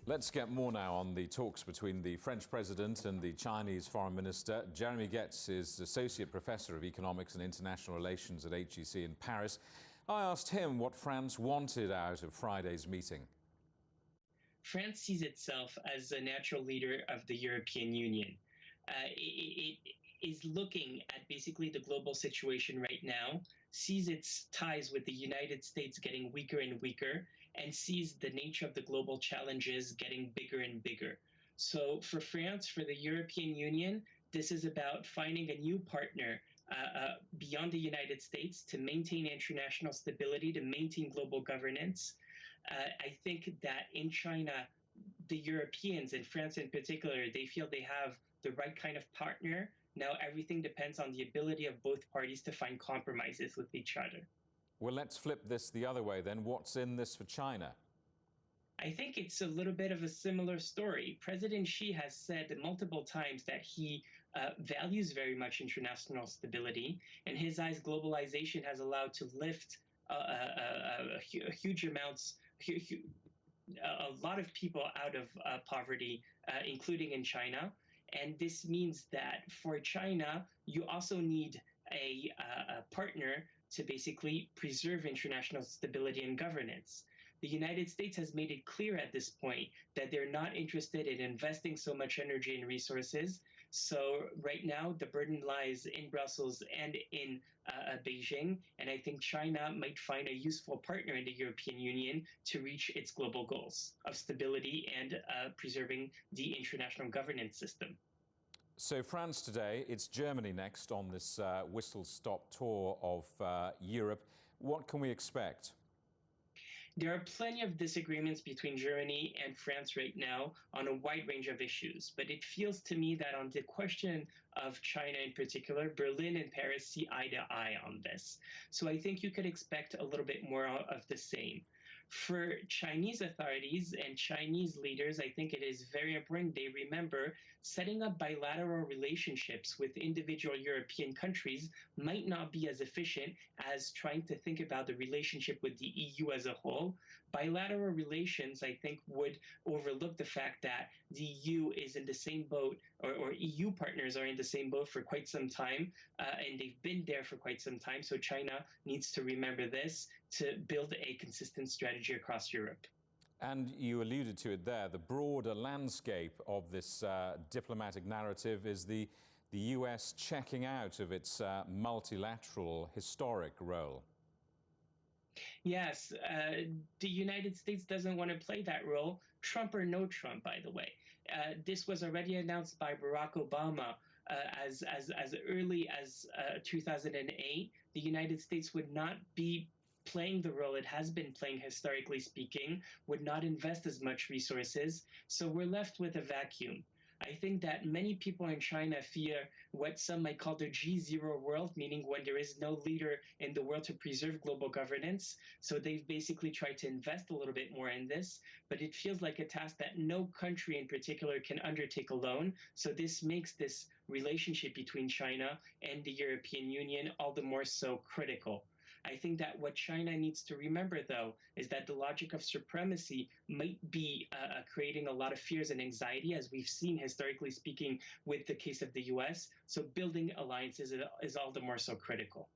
Let's get more now on the talks between the French president and the Chinese foreign minister. Jeremy Getz is Associate Professor of Economics and International Relations at HEC in Paris. I asked him what France wanted out of Friday's meeting. France sees itself as a natural leader of the European Union. It is looking at basically the global situation right now, sees its ties with the United States getting weaker and weaker, and sees the nature of the global challenges getting bigger and bigger. So for France, for the European Union, this is about finding a new partner beyond the United States to maintain international stability, to maintain global governance. I think that in China, the Europeans, and France in particular, they feel they have the right kind of partner. Now everything depends on the ability of both parties to find compromises with each other. Well, let's flip this the other way then. What's in this for China? I think it's a little bit of a similar story. President Xi has said multiple times that he values very much international stability. In his eyes, globalization has allowed to lift huge amounts, a lot of people out of poverty, including in China. And this means that for China, you also need a partner to basically preserve international stability and governance. The United States has made it clear at this point that they're not interested in investing so much energy and resources. So right now, the burden lies in Brussels and in Beijing. And I think China might find a useful partner in the European Union to reach its global goals of stability and preserving the international governance system. So France today, it's Germany next on this whistle-stop tour of Europe. What can we expect? There are plenty of disagreements between Germany and France right now on a wide range of issues, but it feels to me that on the question of China in particular, Berlin and Paris see eye to eye on this. So I think you could expect a little bit more of the same. For Chinese authorities and Chinese leaders, I think it is very important they remember setting up bilateral relationships with individual European countries might not be as efficient as trying to think about the relationship with the EU as a whole. Bilateral relations, I think, would overlook the fact that the EU is in the same boat, or EU partners are in the same boat for quite some time, and they've been there for quite some time. So China needs to remember this to build a consistent strategy across Europe. And you alluded to it there, the broader landscape of this diplomatic narrative is the US checking out of its multilateral historic role. Yes, the United States doesn't want to play that role, Trump or no Trump, by the way. This was already announced by Barack Obama as early as 2008. The United States would not be playing the role it has been playing historically speaking, would not invest as much resources. So we're left with a vacuum. I think that many people in China fear what some might call the G0 world, meaning when there is no leader in the world to preserve global governance. So they've basically tried to invest a little bit more in this, but it feels like a task that no country in particular can undertake alone. So this makes this relationship between China and the European Union all the more so critical. I think that what China needs to remember, though, is that the logic of supremacy might be creating a lot of fears and anxiety, as we've seen historically speaking with the case of the US. So building alliances is all the more so critical.